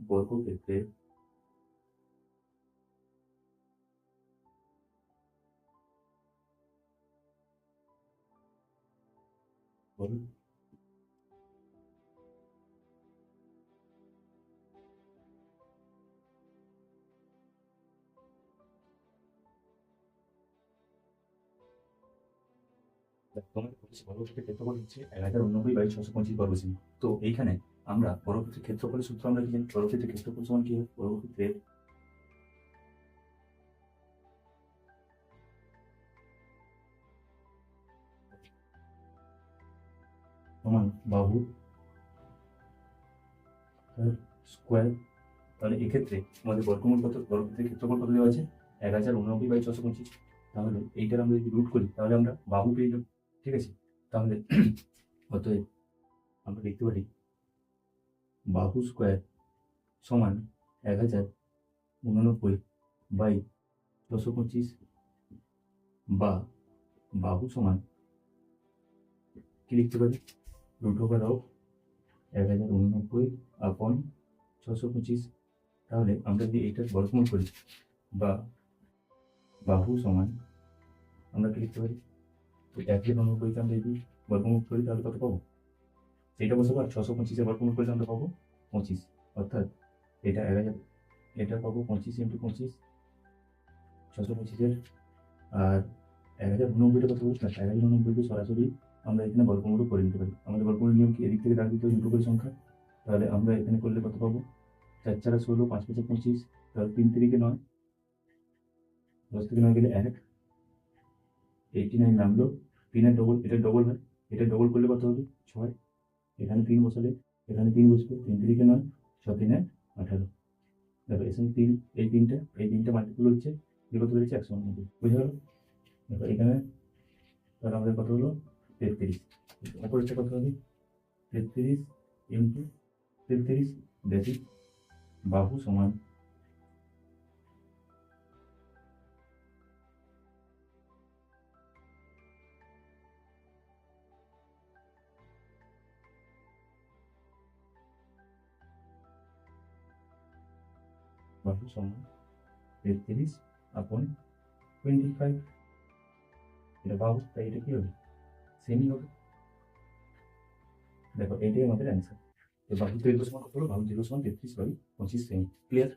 বর্গক্ষেত্রের বলুন তোমাদের বর্গক্ষেত্রের ক্ষেত্রফল হচ্ছে 1089/625 বর্গ সেমি। তো এইখানে আমরা বর্গক্ষেত্রের ক্ষেত্রফলের সূত্র আমরা কি জানি? বর্গক্ষেত্রের ক্ষেত্রফল সমান কি হয়? বর্গক্ষেত্রের সমান বাহু স্কোয়ার। তাহলে এক্ষেত্রে আমাদের বর্গমূল কত? বর্গক্ষেত্রের ক্ষেত্রফল কত দেওয়া আছে? 1089/625। তাহলে এইটার আমরা যদি রুট করি তাহলে আমরা বাহু পেয়ে যাবো। ঠিক আছে, তাহলে অতএব আমরা লিখতে পারি বাহু স্কোয়ার সমান 1089/625 বা বাহু সমান কি লিখতে পারি? √অফ 1089/625। তাহলে আমরা যদি এইটার বর্গমূল করি বা বাহু সমান আমরা কি লিখতে পারি? 1089কে আমরা যদি বর্গমূল করি তাহলে কত পাবো? এটা বসাবো, আর 625-এর বর্গমূল করলে আমরা পাবো 25। অর্থাৎ এটা 1000, এটা পাবো 25 × 25, 625-এর। আর 1089টা কত বলছি না, 1089কে সরাসরি আমরা এখানে বর্গমূলও করে দিতে পারি। আমাদের বর্গমূল নিয়ম কি? এদিক থেকে ডাক দিতে হয় দুটো করে সংখ্যা। তাহলে আমরা এখানে করলে কত পাবো? 4 × 16, 5 × 25, তাহলে 3 × 9, 10 থেকে 9 গেলে 1, 89 নামলো। 3-এর ডবল, এটা ডবল হয়, এটা ডবল করলে কত হবে? 6। এখানে 3 বসালে এখানে 3 বসবে, 3 × 9, 6 × 3 = 18। দেখো এখানে 3, এই 3টা মাল্টিপল হচ্ছে, যে কত বেড়েছে? 189। বুঝে গেল? দেখো এখানে তাহলে আমাদের কত হলো? 33। অপরেরটা কত হবে? 33 × 33, দেখি বাহু সমান বাহু সমান 33/25। এটা বাহু, তাই এটা কি হবে? সেমি হবে। দেখো এটাই আমাদের অ্যান্সার। তো বাহু দৈর্ঘ্য সমান কত হলো? বাহু দৈর্ঘ্য সমান 33/25 সেমি। ক্লিয়ার?